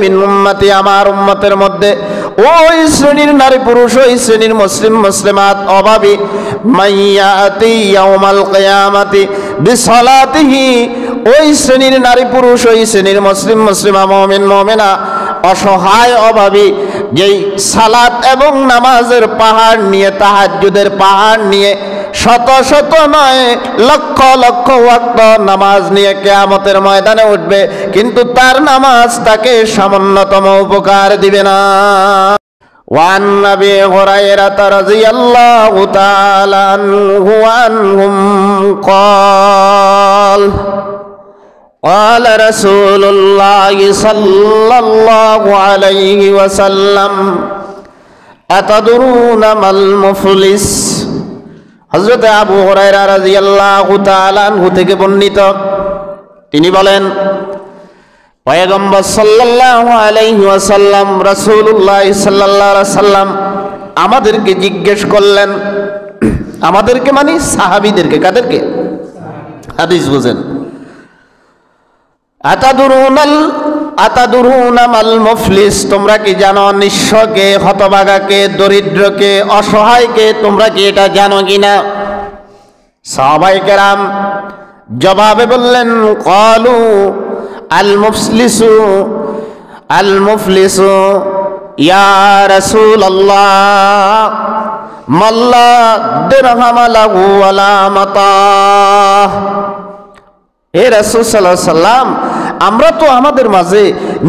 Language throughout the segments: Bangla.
মিন উম্মতি, আমার উম্মতের মধ্যে ওই শ্রেণীর নারী পুরুষ, ওই শ্রেণীর মুসলিম মুসলিমাত অভাবী, মাইয়াতি ইয়াউমাল কিয়ামাতি বিসালাতিহি, ওই শ্রেণীর নারী পুরুষ, ওই শ্রেণীর মুসলিম মুসলিমা মুমিন মুমিনা অসহায় অভাবী, যেই সালাত এবং নামাজের পাহাড় নিয়ে, তাহাজ্জুদের পাহাড় নিয়ে শত শত নয় লক্ষ লক্ষ ওয়াক্ত নামাজ নিয়ে কিয়ামতের ময়দানে উঠবে, কিন্তু তার নামাজ তাকে সামান্যতম উপকার দিবে না। ওয়ান আবি হুরায়রা রাদিয়াল্লাহু তাআলা আনহু আনহুম ক্বাল قال رسول الله صلى الله عليه وسلم أتدرون ما المفلس। হযরত আবু হুরায়রা রাদিয়াল্লাহু তাআলা আনহু থেকে বর্ণিত, তিনি বলেন পয়গম্বর সাল্লাল্লাহু আলাইহি ওয়াসাল্লাম, রাসূলুল্লাহ সাল্লাল্লাহু আলাইহি ওয়াসাল্লাম আমাদেরকে জিজ্ঞেস করলেন, আমাদেরকে মানে সাহাবীদেরকে, কাদেরকে? হাদিস বুঝেন। আতাদুরুনা মাল মুফলিস, তোমরা কি জানো নিঃস্বকে, হতভাগাকে, দরিদ্রকে, অসহায়কে তোমরা কি এটা জানো কিনা? সাহাবায়ে কেরাম জবাবে বললেন, ক্বালু আল মুফলিসু ইয়া রাসূলুল্লাহ মাল্লা দিরহাম লাহু ওয়ালা মাতাহ। হে রাসূল সাল্লাল্লাহু আলাইহি সাল্লাম, আমরা তো আমাদের মাঝে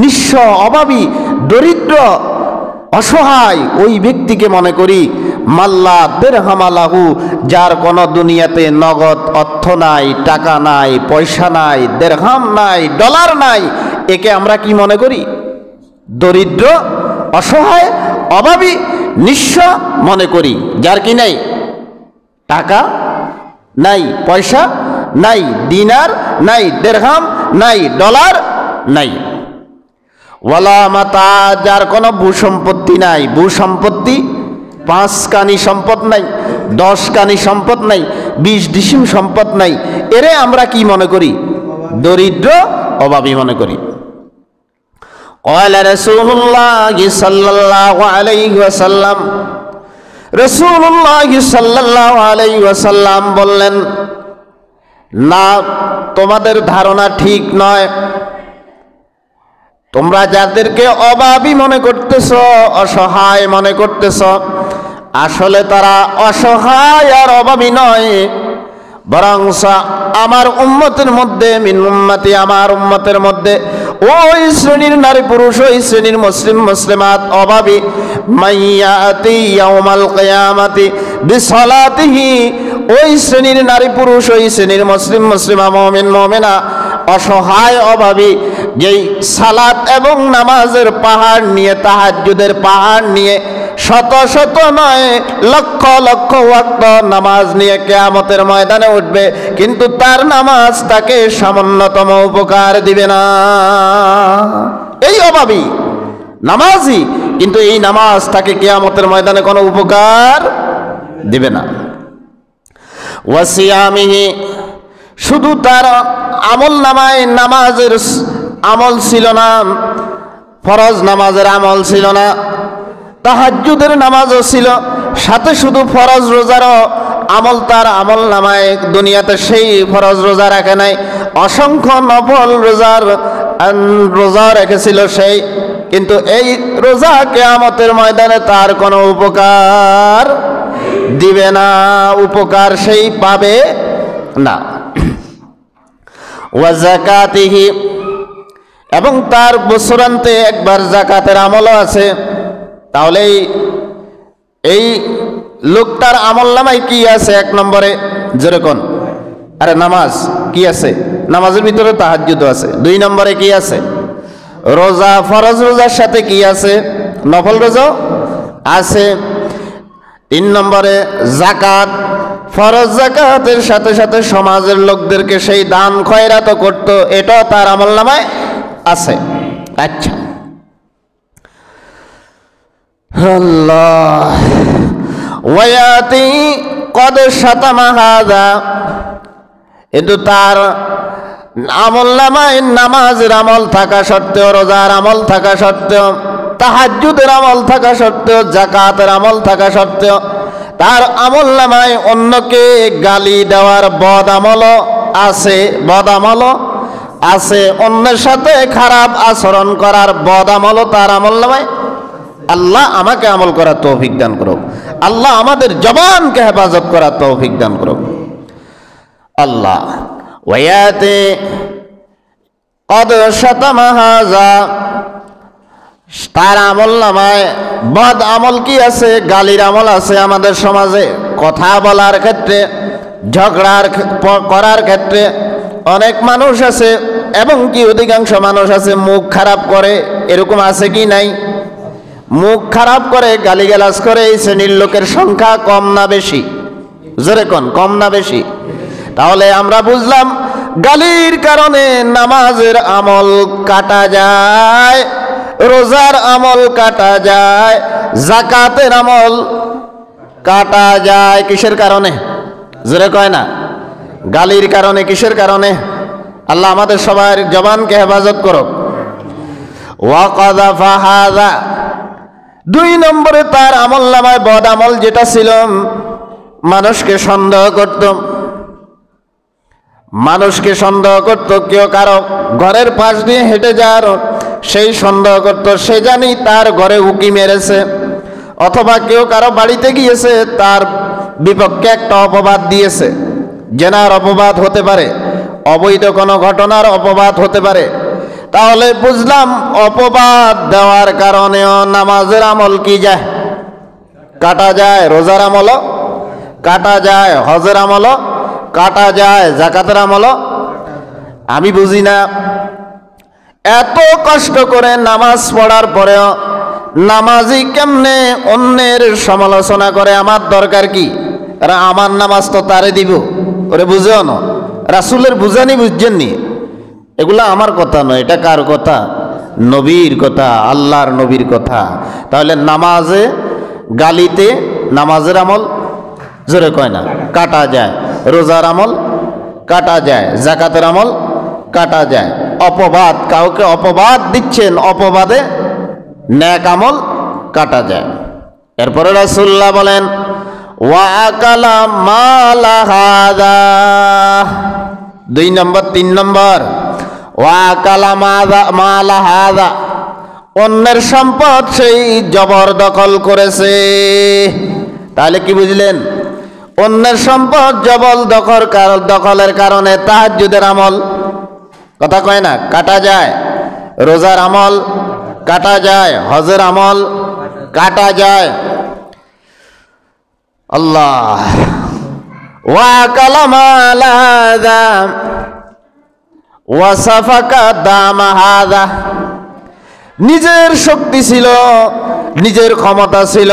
নিঃস্ব, অভাবী, দরিদ্র, অসহায় ওই ব্যক্তিকে মনে করি মাল্লা দিরহাম লাহু, যার কোনো দুনিয়াতে নগদ অর্থ নাই, টাকা নাই, পয়সা নাই, দিরহাম নাই, ডলার নাই, একে আমরা কি মনে করি? দরিদ্র, অসহায়, অভাবী, নিঃস্ব মনে করি। যার কি নাই, টাকা নাই, পয়সা নাই, দিনার নাই, দিরহাম নাই, ডলার নাই, ওয়ালা মাতা, যার কোনো ভূসম্পত্তি নাই, ভূসম্পত্তি 5 কানি সম্পদ নাই, 10 কানি সম্পদ নাই, 20 ডিসিম সম্পদ নাই, এরে আমরা কি মনে করি? দরিদ্র, অভাবী মনে করি। ক্বালা রাসূলুল্লাহ সাল্লাল্লাহু আলাইহি ওয়াসাল্লাম, রাসূলুল্লাহ সাল্লাল্লাহু আলাইহি ওয়াসাল্লাম বললেন, না, তোমাদের ধারণা ঠিক নয়। তোমরা যাদেরকে অভাবী মনে করতেছ, অসহায় মনে করতেছ, আসলে তারা অসহায় আর অভাবী নয়, বরং আমার উম্মতের মধ্যে, মিন উম্মতি, আমার উম্মতের মধ্যে ওই শ্রেণীর নারী পুরুষ, ওই শ্রেণীর মুসলিম মুসলিমাত অভাবী, মাইয়াতি ইয়াউমাল কিয়ামাতি বিসালাতিহি, ওই শ্রেণীর নারী পুরুষ, ওই শ্রেণীর মুসলিম মুসলিমা মুমিন মুমিনা অসহায় অভাবী, যেই সালাত এবং নামাজের পাহাড় নিয়ে, তাহাজ্জুদের পাহাড় নিয়ে শত শত নয় লক্ষ লক্ষ ওয়াক্ত নামাজ নিয়ে কিয়ামতের ময়দানে উঠবে, কিন্তু তার নামাজ তাকে সামান্যতম উপকার দিবে না। এই অভাবী নামাজি, কিন্তু এই নামাজ তাকে কিয়ামতের ময়দানে কোনো উপকার দিবে না। ওয়াসিয়ামিহি, শুধু তার আমল নামায় নামাজের আমল ছিল না, ফরজ নামাজের আমল ছিল না, তাহাজ্জুদের নামাজও ছিল, সাথে শুধু ফরজ রোজারও আমল তার আমল নামায় দুনিয়াতে সেই ফরজ রোজা রাখে নাই, অসংখ্য নফল রোজা রেখেছিল সেই, কিন্তু এই রোজা কিয়ামতের ময়দানে তার কোনো উপকার দিবে না, উপকার সেই পাবে না। ওয়া যাকাতিহি, এবং তার বছরান্তে একবার যাকাতের আমলও আছে। তাহলে এই লোকটার আমল নামায় কি আছে? 1 নম্বরে যেরকম, আরে নামাজ কি আছে? নামাজের ভিতরে তাহাজ্জুদ আছে। 2 নম্বরে কি আছে? রোজা, ফরজ রোজার সাথে কি আছে? নফল রোজা আছে। 3 নম্বরে যাকাত, ফরজ যাকাতের সাথে সাথে সমাজের লোকদেরকে সেই দান খয়রাত করত, এটাও তার আমলনামায় আছে। আচ্ছা, আল্লাহ ওয়ায়াতি কদ শাতামা হাযা, কিন্তু তার আমলনামায় নামাজের আমল থাকা সত্ত্বেও, রোজার আমল থাকা সত্ত্বেও, তাহাজ্জুদের আমল থাকা সত্ত্বেও, যাকাতের আমল থাকা সত্ত্বেও তার আমলনামায় অন্যকে গালি দেওয়ার বদ আমলও আছে, বদ আমলও আছে, অন্যের সাথে খারাপ আচরণ করার বদ আমলও তার আমলনামায়। আল্লাহ আমাকে আমল করার তৌফিক দান করুক, আল্লাহ আমাদের জবানকে হেফাজত করার তৌফিক দান করুক। আল্লাহ ওয়ায়াতে কদ শাতামা হাযা, তার আমলনামায় বদ আমল কি আছে? গালির আমল আছে। আমাদের সমাজে কথা বলার ক্ষেত্রে, ঝগড়ার করার ক্ষেত্রে অনেক মানুষ আছে, এবং কি অধিকাংশ মানুষ আছে মুখ খারাপ করে। এরকম আছে কি নাই? মুখ খারাপ করে, গালিগালাজ করে। এই শ্রেণীর লোকের সংখ্যা কম না বেশি? জোরে কোন, কম না বেশি? তাহলে আমরা বুঝলাম গালির কারণে নামাজের আমল কাটা যায়, রোজার আমল কাটা যায়, যাকাতের আমল কাটা যায়। কিসের কারণে? জোরে কয় না, গালির কারণে। কিসের কারণে? আল্লাহ আমাদের সবার জবানকে হেফাজত করুক। ওয়াকাযাফা হাযা, 2 নম্বরে তার আমলনামায় বদ আমল যেটা ছিল, মানুষকে সন্দেহ করত, মানুষকে সন্দেহ করত। কেউ কারো ঘরের পাশ দিয়ে হেঁটে যাওয়ার সেই সন্দেহ করত, সে জানি তার ঘরে উকি মেরেছে, অথবা কেউ কারো বাড়িতে গিয়েছে তার বিপক্ষে একটা অপবাদ দিয়েছে। জেনার অপবাদ হতে পারে, অবৈধ কোনো ঘটনার অপবাদ হতে পারে। তাহলে বুঝলাম অপবাদ দেওয়ার কারণেও নামাজের আমল কি যায়? কাটা যায়। রোজার আমলও কাটা যায়, হজের আমলও কাটা যায়, যাকাতের আমলও। আমি বুঝি না, এত কষ্ট করে নামাজ পড়ার পরেও নামাজি কেমনে অন্যের সমালোচনা করে? আমার দরকার কি? আমার নামাজ তো তারে দিব। ওরে বুঝেও না, রাসূলের বুঝানি বুঝছেননি? এগুলা আমার কথা নয়, এটা কার কথা? নবীর কথা, আল্লাহর নবীর কথা। তাহলে নামাজে গালিতে নামাজের আমল, জোরে কয় না, কাটা যায়। রোজার আমল কাটা যায়, যাকাতের আমল কাটা যায়। অপবাদ, কাউকে অপবাদ দিচ্ছেন, অপবাদে নেক আমল কাটা যায়। এরপরে রাসূলুল্লাহ বলেন ওয়া আকালা মালা হাযা, 2 নম্বর, 3 নম্বর, ওয়া আকালা মালা হাযা, অন্যের সম্পদ সেই জবরদখল করেছে। তাহলে কি বুঝলেন? অন্যের সম্পদ দখলের কারণে তাহাজ্জুদের আমল, কথা কয় না, কাটা যায়। রোজার আমল কাটা যায়, হজের আমল কাটা যায়। আল্লাহ ওয়া কালামা লাযা ওয়া সাফাকা দামা হাযা, নিজের শক্তি ছিল, নিজের ক্ষমতা ছিল,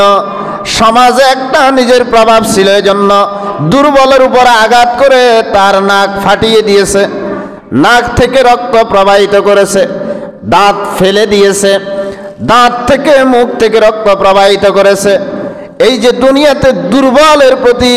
সমাজে একটা নিজের প্রভাব ছিল, এজন্য দুর্বলের উপর আঘাত করে তার নাক ফাটিয়ে দিয়েছে, নাক থেকে রক্ত প্রবাহিত করেছে, দাঁত ফেলে দিয়েছে, দাঁত থেকে মুখ থেকে রক্ত প্রবাহিত করেছে। এই যে দুনিয়াতে দুর্বলের প্রতি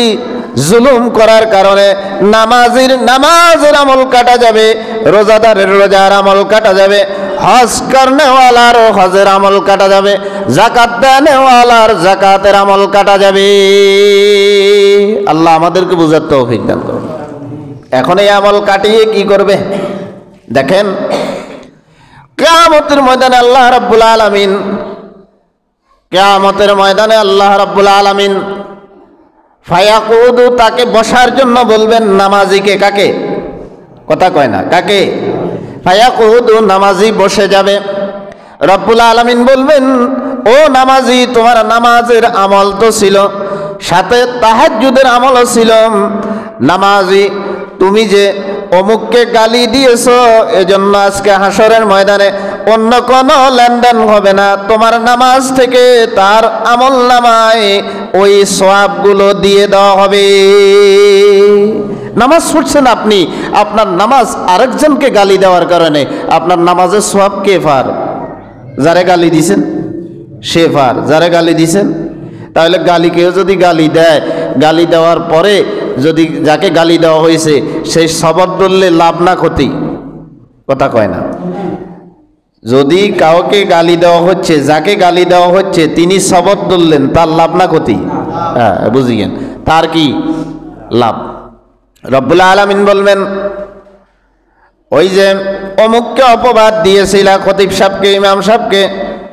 জুলুম করার কারণে নামাজের আমল কাটা যাবে, রোজাদারের রোজার আমল কাটা যাবে, হজ করনেওয়ালার হজের আমল কাটা যাবে, যাকাত দেনেওয়ালার যাকাতের আমল কাটা যাবে। আল্লাহ আমাদেরকে বুঝার তৌফিক দান করুন। এখন এই আমল কাটিয়ে কি করবে? দেখেন কিয়ামতের ময়দানে আল্লাহ রাব্বুল আলামিন, কিয়ামতের ময়দানে আল্লাহ রাব্বুল আলামিন ফায়াকুদু, তাকে বসার জন্য বলবেন। নামাজিকে, কাকে? কথা কয় না, কাকে? ফায়াকুদু, নামাজি বসে যাবে। রব্বুল আলামিন বলবেন, ও নামাজি, তোমার নামাজের আমল তো ছিল, সাথে তাহাজ্জুদের আমলও ছিল। নামাজি, তুমি যে অমুককে গালি দিয়েছ, এজন্য আজকে হাসরের ময়দানে অন্য কোনো লেনদেন হবে না, তোমার নামাজ থেকে তার আমল নামায় ওই সওয়াবগুলো দিয়ে দেওয়া হবে। নামাজ পড়ছেন আপনি, আপনার নামাজ আরেকজনকে গালি দেওয়ার কারণে আপনার নামাজের সওয়াব কে ফার? যারে গালি দিছেন সে ফার, যারে গালি দিছেন। তাহলে গালিকেও যদি গালি দেয়, গালি দেওয়ার পরে যদি যাকে গালি দেওয়া হয়েছে সেই সবর ধরলে লাভ না ক্ষতি? কথা কয় না। যদি কাউকে গালি দেওয়া হচ্ছে, যাকে গালি দেওয়া হচ্ছে তিনি শপথ ধরলেন, তার লাভ না ক্ষতি? হ্যাঁ, বুঝিয়েন তার কি লাভ। রব্বুল আলামিন বলবেন, ওই যে অমুককে অপবাদ দিয়েছিল, খতিব সাহেবকে, ইমাম সাহেবকে,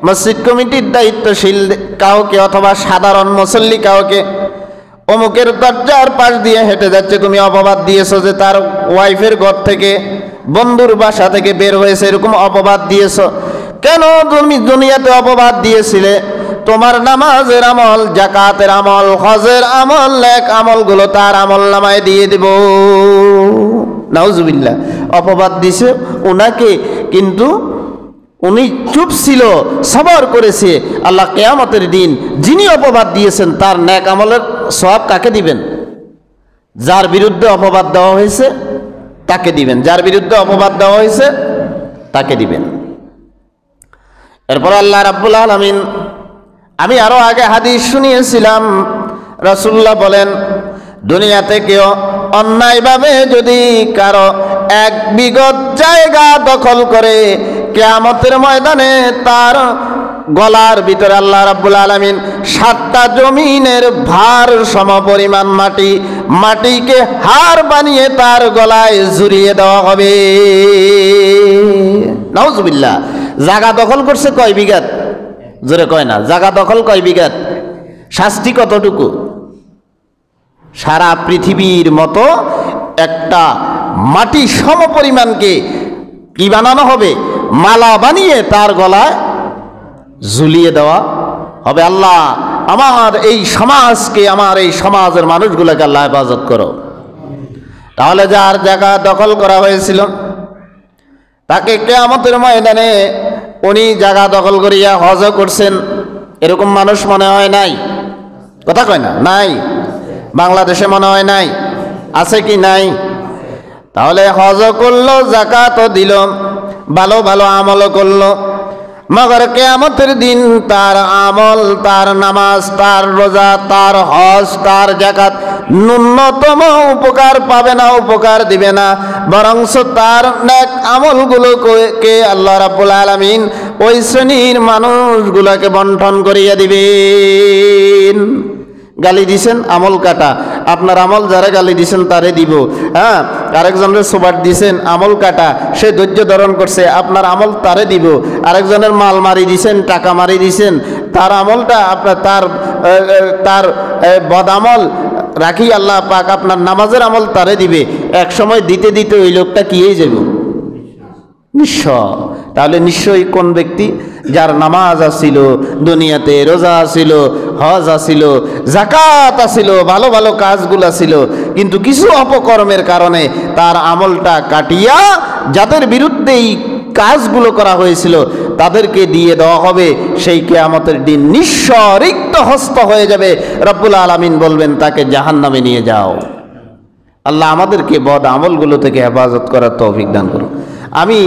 মসজিদ কমিটির দায়িত্বশীল কাউকে অথবা সাধারণ মুসল্লি কাউকে, অমুকের দরজার পাশ দিয়ে হেঁটে যাচ্ছে, তুমি অপবাদ দিয়েছো যে তার ওয়াইফের ঘর থেকে, বন্ধুর বাসা থেকে বের হয়েছে, এরকম অপবাদ দিয়েছো। কেন তুমি দুনিয়াতে অপবাদ দিয়েছিলে? তোমার নামাজের আমল, যাকাতের আমল, হজের আমল, নেক আমলগুলো তার আমল নামায় দিয়ে দেব। নাউজুবিল্লাহ। অপবাদ দিছে ওনাকে, কিন্তু উনি চুপ ছিল, সবর করেছে। আল্লাহ কিয়ামতের দিন যিনি অপবাদ দিয়েছেন তার নেক আমলের সওয়াব কাকে দিবেন? যার বিরুদ্ধে অপবাদ দেওয়া হয়েছে তাকে দিবেন, যার বিরুদ্ধে অপবাদ দেওয়া হয়েছে তাকে দিবেন। এরপর আল্লাহ রাব্বুল আলামিন, আমি আরো আগে হাদিস শুনিয়েছিলাম, রাসূলুল্লাহ বলেন, দুনিয়াতে কেউ অন্যায়ভাবে যদি কারো এক বিঘত জায়গা দখল করে, কিয়ামতের ময়দানে তার গলার ভিতরে আল্লাহ রাব্বুল আলামিন 7টা জমিনের ভার সমপরিমাণ মাটিকে হার বানিয়ে তার গলায় ঝুরিয়ে দেওয়া হবে। নাউজুবিল্লাহ। জায়গা দখল করছে কয় বিঘাত? জোরে কয় না। জায়গা দখল কয় বিঘাত? শাস্তি কতটুকু? সারা পৃথিবীর মতো একটা মাটি সমপরিমাণকে কি বানানো হবে? মালা বানিয়ে তার গলায় ঝুলিয়ে দেওয়া হবে। আল্লাহ আমার এই সমাজকে, আমার এই সমাজের মানুষগুলোকে আল্লাহ হেফাজত করো। তাহলে যার জায়গা দখল করা হয়েছিল তাকে কিয়ামতের ময়দানে, উনি জায়গা দখল করিয়া হজ করছেন, এরকম মানুষ মনে হয় নাই? কথা কয় না? নাই। বাংলাদেশে মনে হয় নাই? আছে কি নাই? তাহলে হজ করলো, যাকাতও দিল, ভালো ভালো আমলও করলো, মগর কিয়ামতের দিন তার আমল, তার নামাজ, তার রোজা, তার হজ, তার যাকাত ন্যূনতম উপকার পাবে না, উপকার দিবে না। বরংস তার নেক আমলগুলোকে আল্লাহ রাব্বুল আলামিন ওই শ্রেণীর মানুষগুলোকে বন্টন করিয়া দিবেন। গালি দিছেন, আমল কাটা, আপনার আমল যারা গালি দিছেন তারে দিব। হ্যাঁ, আরেকজনের সোবাট দিছেন, আমল কাটা, সে ধৈর্য ধারণ করছে, আপনার আমল তারে দিব। আরেকজনের মাল মারি দিছেন, টাকা মারি দিছেন, তার আমলটা আপনার, তার বদ আমল রাখি আল্লাহ পাক আপনার নামাজের আমল তারে দিবে। এক সময় দিতে দিতে ওই লোকটা কি হয়ে যাবে? নিঃস্ব। তাহলে নিশ্চয়ই কোন ব্যক্তি? যার নামাজ আসিল দুনিয়াতে, রোজা আসিল, হজ আসিল, যাকাত আসিল, ভালো ভালো কাজগুলো ছিল, কিন্তু কিছু অপকর্মের কারণে তার আমলটা কাটিয়া যাদের বিরুদ্ধে এই কাজগুলো করা হয়েছিল তাদেরকে দিয়ে দেওয়া হবে। সেই কিয়ামতের দিন নিঃস্ব, রিক্ত হস্ত হয়ে যাবে। রব্বুল আলামিন বলবেন তাকে জাহান্নামে নিয়ে যাও। আল্লাহ আমাদেরকে বদ আমলগুলো থেকে হেফাজত করার তৌফিক দান করুন। আমি